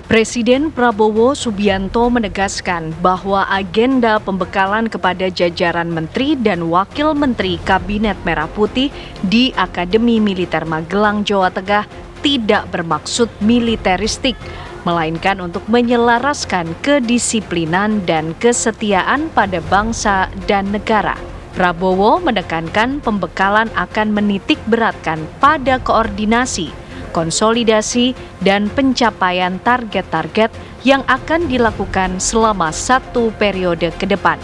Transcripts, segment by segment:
Presiden Prabowo Subianto menegaskan bahwa agenda pembekalan kepada jajaran menteri dan wakil menteri Kabinet Merah Putih di Akademi Militer Magelang, Jawa Tengah tidak bermaksud militeristik, melainkan untuk menyelaraskan kedisiplinan dan kesetiaan pada bangsa dan negara. Prabowo menekankan pembekalan akan menitik beratkan pada koordinasi, konsolidasi, dan pencapaian target-target yang akan dilakukan selama 1 periode ke depan.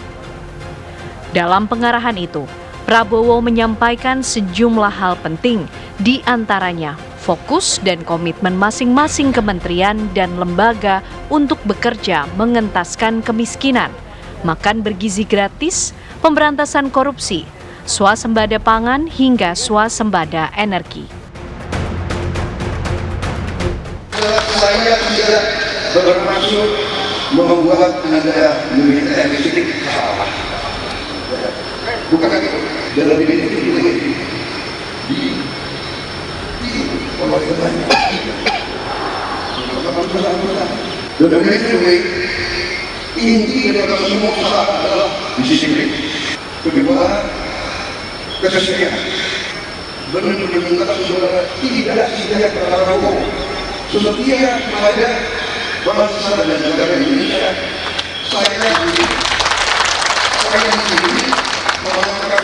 Dalam pengarahan itu, Prabowo menyampaikan sejumlah hal penting, di antaranya fokus dan komitmen masing-masing kementerian dan lembaga untuk bekerja mengentaskan kemiskinan, makan bergizi gratis, pemberantasan korupsi, swasembada pangan hingga swasembada energi. Saya tidak bermaksud membuat tenaga militeristik salah. Bukan itu. Dalam ini inti daripada semua usaha adalah disiplin. Kedua, kesetiaan. Benar-benar meningkatkan saudara tidak setia kepada Prabowo, setia kepada bangsa dan negara Indonesia. Saya ini mengatakan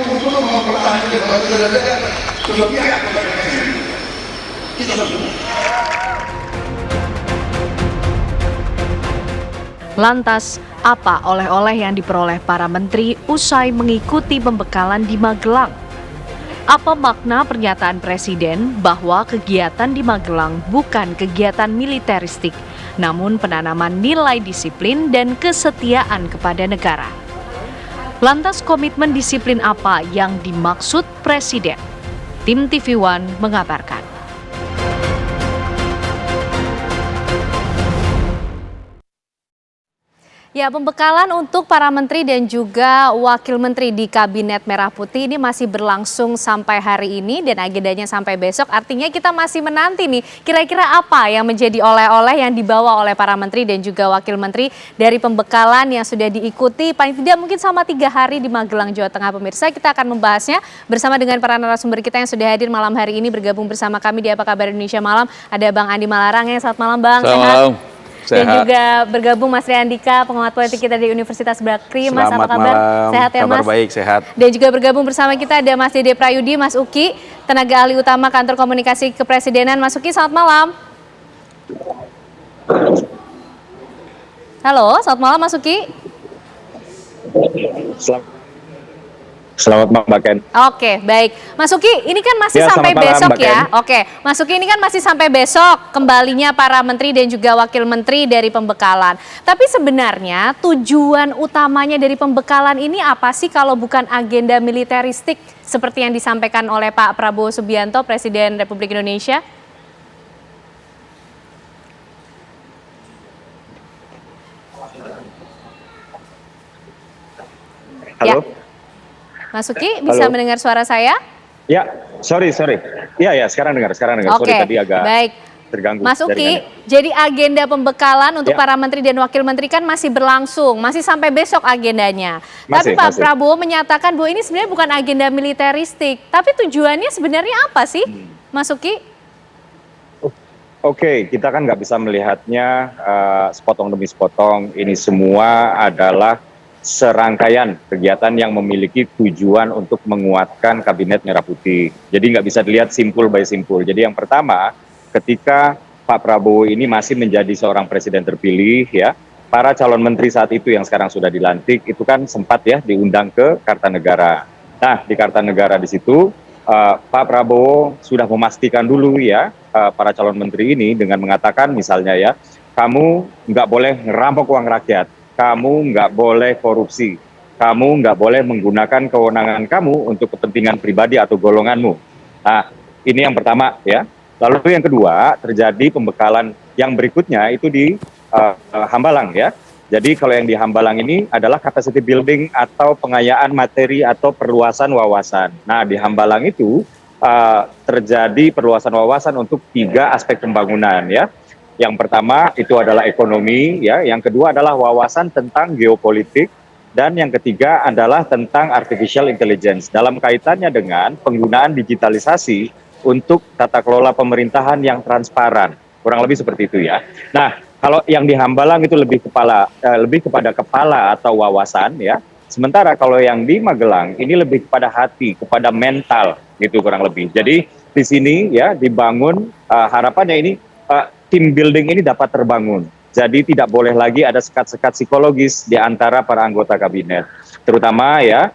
untuk mempertahankan bangsa dan negara, setia kepada kita semua. Lantas, apa oleh-oleh yang diperoleh para menteri usai mengikuti pembekalan di Magelang? Apa makna pernyataan Presiden bahwa kegiatan di Magelang bukan kegiatan militeristik, namun penanaman nilai disiplin dan kesetiaan kepada negara? Lantas komitmen disiplin apa yang dimaksud Presiden? Tim TV One mengabarkan. Ya, pembekalan untuk para menteri dan juga wakil menteri di Kabinet Merah Putih ini masih berlangsung sampai hari ini dan agendanya sampai besok. Artinya kita masih menanti nih kira-kira apa yang menjadi oleh-oleh yang dibawa oleh para menteri dan juga wakil menteri dari pembekalan yang sudah diikuti paling tidak mungkin selama 3 hari di Magelang, Jawa Tengah. Pemirsa, kita akan membahasnya bersama dengan para narasumber kita yang sudah hadir malam hari ini bergabung bersama kami di Apa Kabar Indonesia Malam. Ada Bang Andi Malarang, selamat malam Bang. Selamat malam. Dan juga bergabung Mas Riandika, pengamat politik kita di Universitas Bakri. Mas, apa kabar? Malam. Sehat ya, Mas? Kabar baik, sehat. Dan juga bergabung bersama kita ada Mas Dede Prayudi, Mas Uki, tenaga ahli utama Kantor Komunikasi Kepresidenan. Mas Uki, selamat malam. Halo, selamat malam Mas Uki. Selamat malam Mbak Ken. Oke, baik. Mas Uki, ini kan masih Ya, sampai selamat malam, besok Mbak ya. Ken. Oke, Mas Uki, ini kan masih sampai besok kembalinya para menteri dan juga wakil menteri dari pembekalan. Tapi sebenarnya tujuan utamanya dari pembekalan ini apa sih kalau bukan agenda militeristik seperti yang disampaikan oleh Pak Prabowo Subianto, Presiden Republik Indonesia? Halo? Ya. Mas Uki, bisa mendengar suara saya? Ya, sorry. Ya, sekarang dengar. Oke, Sorry, tadi agak baik. terganggu. Mas Uki, jaringannya. jadi agenda pembekalan untuk Ya. para menteri dan wakil menteri kan masih berlangsung, masih sampai besok agendanya. Tapi Masih, Pak masih. Prabowo menyatakan bahwa ini sebenarnya bukan agenda militeristik, tapi tujuannya sebenarnya apa sih, Mas Uki? Oke, kita kan nggak bisa melihatnya sepotong demi sepotong. Ini semua adalah serangkaian kegiatan yang memiliki tujuan untuk menguatkan Kabinet Merah Putih. Jadi nggak bisa dilihat simpul by simpul. Jadi yang pertama, ketika Pak Prabowo ini masih menjadi seorang presiden terpilih, ya, para calon menteri saat itu yang sekarang sudah dilantik itu kan sempat ya diundang ke Kartanegara. Nah, di Kartanegara di situ Pak Prabowo sudah memastikan dulu ya para calon menteri ini dengan mengatakan misalnya ya, kamu nggak boleh ngerampok uang rakyat, kamu nggak boleh korupsi, kamu nggak boleh menggunakan kewenangan kamu untuk kepentingan pribadi atau golonganmu. Nah, ini yang pertama ya. Lalu yang kedua, terjadi pembekalan yang berikutnya itu di Hambalang ya. Jadi kalau yang di Hambalang ini adalah capacity building atau pengayaan materi atau perluasan wawasan. Nah, di Hambalang itu terjadi perluasan wawasan untuk 3 aspek pembangunan ya. Yang pertama itu adalah ekonomi, ya. Yang kedua adalah wawasan tentang geopolitik, dan yang ketiga adalah tentang artificial intelligence dalam kaitannya dengan penggunaan digitalisasi untuk tata kelola pemerintahan yang transparan. Kurang lebih seperti itu ya. Nah, kalau yang di Hambalang itu lebih kepada kepala atau wawasan ya. Sementara kalau yang di Magelang ini lebih kepada hati, kepada mental gitu kurang lebih. Jadi di sini ya dibangun harapannya ini team building ini dapat terbangun. Jadi tidak boleh lagi ada sekat-sekat psikologis di antara para anggota kabinet. Terutama ya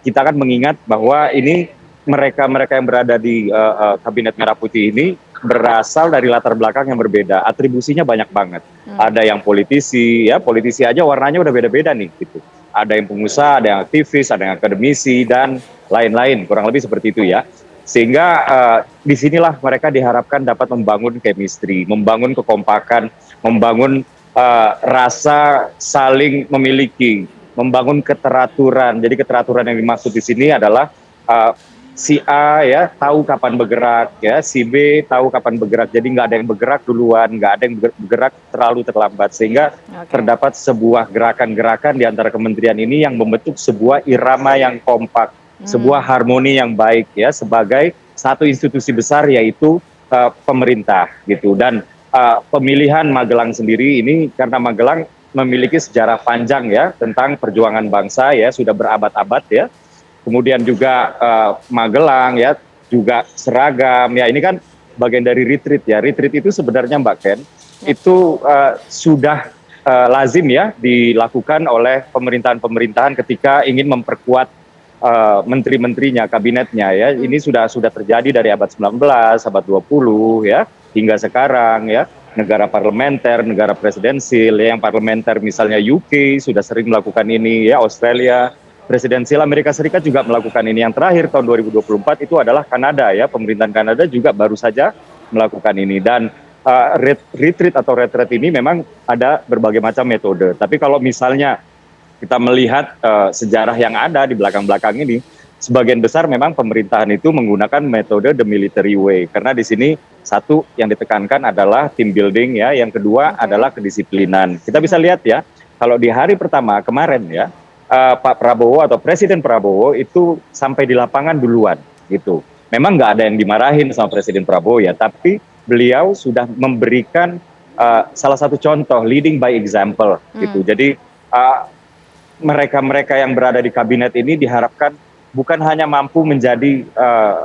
kita kan mengingat bahwa ini mereka-mereka yang berada di kabinet Merah Putih ini berasal dari latar belakang yang berbeda. Atribusinya banyak banget. Ada yang politisi, ya politisi aja warnanya udah beda-beda nih gitu. Ada yang pengusaha, ada yang aktivis, ada yang akademisi, dan lain-lain. Kurang lebih seperti itu ya. Sehingga disinilah mereka diharapkan dapat membangun chemistry, membangun kekompakan, membangun rasa saling memiliki, membangun keteraturan. Jadi keteraturan yang dimaksud di sini adalah si A ya tahu kapan bergerak, ya si B tahu kapan bergerak. Jadi nggak ada yang bergerak duluan, nggak ada yang bergerak terlalu terlambat, sehingga terdapat sebuah gerakan-gerakan di antara kementerian ini yang membentuk sebuah irama yang kompak, sebuah harmoni yang baik ya sebagai satu institusi besar yaitu pemerintah gitu. Dan pemilihan Magelang sendiri ini karena Magelang memiliki sejarah panjang ya tentang perjuangan bangsa ya, sudah berabad-abad ya. Kemudian juga Magelang ya juga seragam ya, ini kan bagian dari retreat ya. Retreat itu sebenarnya Mbak Ken itu sudah lazim ya dilakukan oleh pemerintahan-pemerintahan ketika ingin memperkuat menteri-menterinya, kabinetnya ya. Ini sudah terjadi dari abad 19, abad 20 ya hingga sekarang ya. Negara parlementer, negara presidensil ya, yang parlementer misalnya UK sudah sering melakukan ini ya, Australia. Presidensial Amerika Serikat juga melakukan ini. Yang terakhir tahun 2024 itu adalah Kanada ya, pemerintahan Kanada juga baru saja melakukan ini. Dan retreat atau retreat ini memang ada berbagai macam metode. Tapi kalau misalnya kita melihat sejarah yang ada di belakang-belakang ini, sebagian besar memang pemerintahan itu menggunakan metode the military way. Karena di sini satu yang ditekankan adalah team building ya, yang kedua adalah kedisiplinan. Kita bisa lihat ya, kalau di hari pertama kemarin ya, Pak Prabowo atau Presiden Prabowo itu sampai di lapangan duluan gitu. Memang nggak ada yang dimarahin sama Presiden Prabowo ya, tapi beliau sudah memberikan salah satu contoh leading by example gitu. Jadi mereka-mereka yang berada di kabinet ini diharapkan bukan hanya mampu menjadi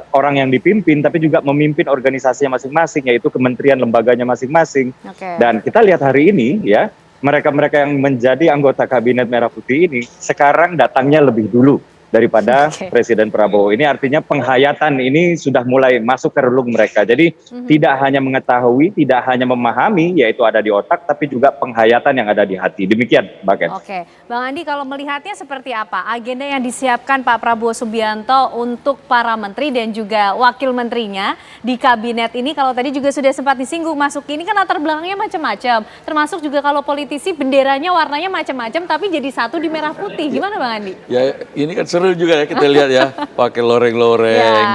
orang yang dipimpin, tapi juga memimpin organisasinya masing-masing, yaitu kementerian lembaganya masing-masing. Dan kita lihat hari ini ya, mereka-mereka yang menjadi anggota kabinet Merah Putih ini sekarang datangnya lebih dulu daripada Presiden Prabowo. Ini artinya penghayatan ini sudah mulai masuk ke relung mereka. Jadi tidak hanya mengetahui, tidak hanya memahami, yaitu ada di otak, tapi juga penghayatan yang ada di hati. Demikian, Mbak Ken. Oke, Bang Andi, kalau melihatnya seperti apa agenda yang disiapkan Pak Prabowo Subianto untuk para menteri dan juga wakil menterinya di kabinet ini? Kalau tadi juga sudah sempat disinggung, masuk ini kan latar belakangnya macam-macam. Termasuk juga kalau politisi benderanya warnanya macam-macam, tapi jadi satu di merah putih. Gimana Bang Andi? Ya, ini kan seru juga ya kita lihat ya, pakai loreng-loreng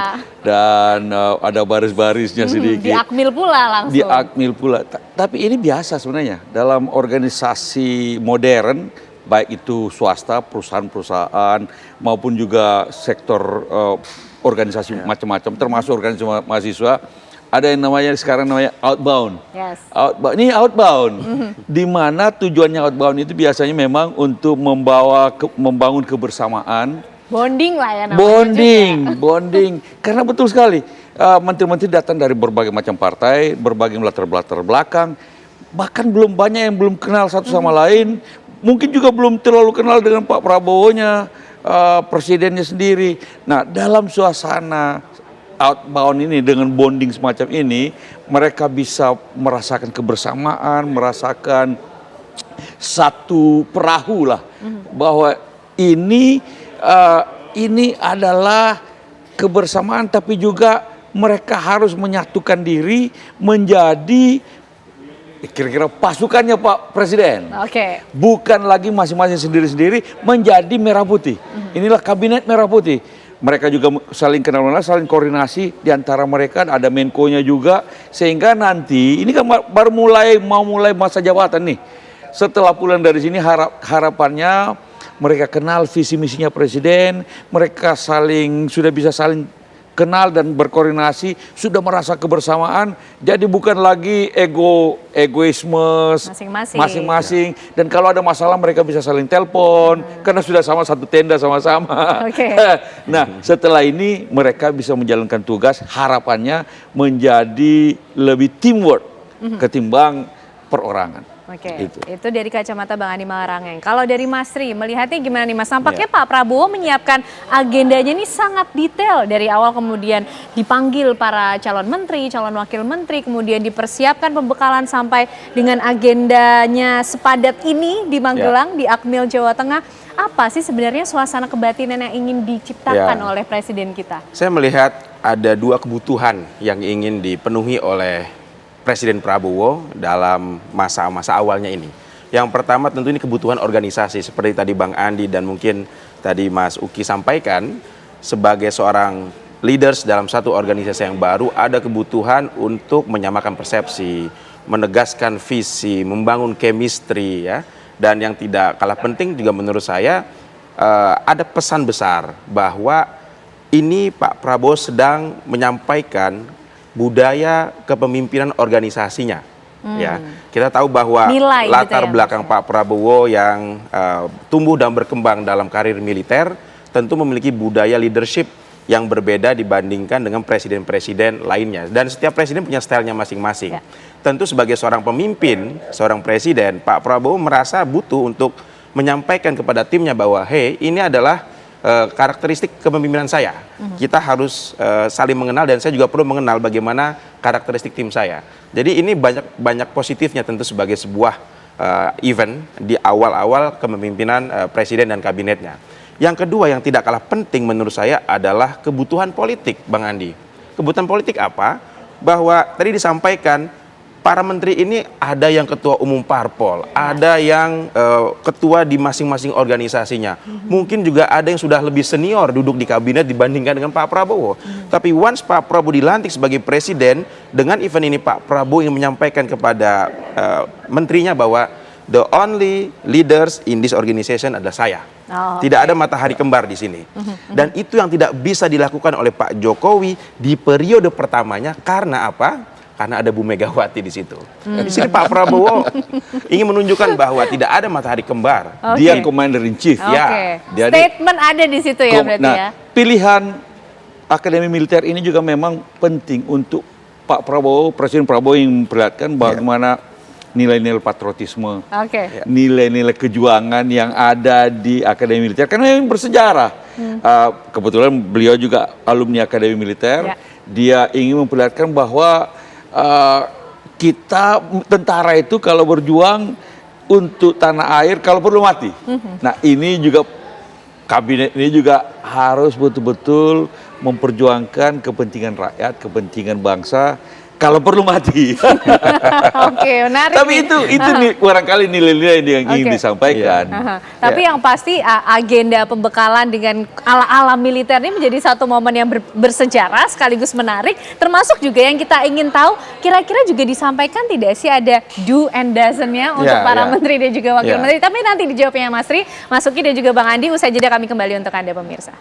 dan ada baris-barisnya sedikit. Diakmil pula langsung. Diakmil pula. Tapi ini biasa sebenarnya dalam organisasi modern, baik itu swasta, perusahaan-perusahaan maupun juga sektor organisasi macam-macam, termasuk organisasi mahasiswa. Ada yang namanya sekarang namanya outbound. Ini outbound, di mana tujuannya outbound itu biasanya memang untuk membangun kebersamaan. Bonding lah ya namanya. Bonding. Karena betul sekali, menteri-menteri datang dari berbagai macam partai, berbagai latar belakang, bahkan belum banyak yang belum kenal satu sama lain, mungkin juga belum terlalu kenal dengan Pak Prabowo-nya, presidennya sendiri. Nah, dalam suasana outbound ini dengan bonding semacam ini, mereka bisa merasakan kebersamaan, merasakan satu perahu lah, bahwa ini adalah kebersamaan, tapi juga mereka harus menyatukan diri menjadi kira-kira pasukannya Pak Presiden. Bukan lagi masing-masing sendiri-sendiri, menjadi merah putih. Inilah kabinet merah putih. mereka juga saling kenal, saling koordinasi di antara mereka, ada Menko-nya juga, sehingga nanti ini kan baru mau mulai masa jabatan nih. Setelah pulang dari sini harapannya mereka kenal visi misinya presiden, mereka sudah bisa saling kenal dan berkoordinasi, sudah merasa kebersamaan, jadi bukan lagi egoisme masing-masing. Dan kalau ada masalah mereka bisa saling telepon, karena sudah sama satu tenda sama-sama. Nah, setelah ini mereka bisa menjalankan tugas, harapannya menjadi lebih teamwork ketimbang perorangan. Itu dari kacamata Bang Andi Malarangeng. Kalau dari Mas Ri, melihatnya gimana nih Mas? Nampaknya Pak Prabowo menyiapkan agendanya ini sangat detail dari awal, kemudian dipanggil para calon menteri, calon wakil menteri, kemudian dipersiapkan pembekalan sampai dengan agendanya sepadat ini di Magelang, di Akmil, Jawa Tengah. Apa sih sebenarnya suasana kebatinan yang ingin diciptakan oleh presiden kita? Saya melihat ada dua kebutuhan yang ingin dipenuhi oleh Presiden Prabowo dalam masa-masa awalnya ini. Yang pertama tentu ini kebutuhan organisasi, seperti tadi Bang Andi dan mungkin tadi Mas Uki sampaikan, sebagai seorang leaders dalam satu organisasi yang baru ada kebutuhan untuk menyamakan persepsi, menegaskan visi, membangun chemistry ya. Dan yang tidak kalah penting juga menurut saya ada pesan besar bahwa ini Pak Prabowo sedang menyampaikan budaya kepemimpinan organisasinya. Ya, kita tahu bahwa latar belakang Pak Prabowo yang tumbuh dan berkembang dalam karir militer tentu memiliki budaya leadership yang berbeda dibandingkan dengan presiden-presiden lainnya. Dan setiap presiden punya stylenya masing-masing. Tentu sebagai seorang pemimpin, seorang presiden, Pak Prabowo merasa butuh untuk menyampaikan kepada timnya bahwa, hey, ini adalah karakteristik kepemimpinan saya. Kita harus saling mengenal dan saya juga perlu mengenal bagaimana karakteristik tim saya. Jadi ini banyak positifnya tentu sebagai sebuah event di awal-awal kepemimpinan presiden dan kabinetnya. Yang kedua yang tidak kalah penting menurut saya adalah kebutuhan politik, Bang Andi. Kebutuhan politik apa? Bahwa tadi disampaikan para menteri ini ada yang ketua umum parpol, ada yang ketua di masing-masing organisasinya. Mungkin juga ada yang sudah lebih senior duduk di kabinet dibandingkan dengan Pak Prabowo. Tapi once Pak Prabowo dilantik sebagai presiden, dengan event ini Pak Prabowo ingin menyampaikan kepada menterinya bahwa the only leaders in this organization adalah saya. Tidak ada matahari kembar di sini. Dan itu yang tidak bisa dilakukan oleh Pak Jokowi di periode pertamanya karena apa? Karena ada Bu Megawati di situ. Di sini Pak Prabowo ingin menunjukkan bahwa tidak ada matahari kembar. Dia commander in chief. Ya. Statement ada di situ ya berarti ya. Pilihan Akademi Militer ini juga memang penting untuk Pak Prabowo, Presiden Prabowo yang memperlihatkan bagaimana nilai-nilai patriotisme, nilai-nilai kejuangan yang ada di Akademi Militer. Karena yang bersejarah. Kebetulan beliau juga alumni Akademi Militer. Dia ingin memperlihatkan bahwa kita tentara itu kalau berjuang untuk tanah air kalau perlu mati. Nah ini juga kabinet ini juga harus betul-betul memperjuangkan kepentingan rakyat, kepentingan bangsa kalau perlu mati. Menarik. Tapi itu nih, barangkali nilai-nilai yang ingin disampaikan. Tapi yang pasti agenda pembekalan dengan ala-ala militer ini menjadi satu momen yang bersejarah sekaligus menarik. Termasuk juga yang kita ingin tahu, kira-kira juga disampaikan tidak sih ada do and doesn't-nya untuk para menteri dan juga wakil menteri. Tapi nanti dijawabnya Mas Ri, Mas Uki dan juga Bang Andi. Usai jeda kami kembali untuk Anda pemirsa.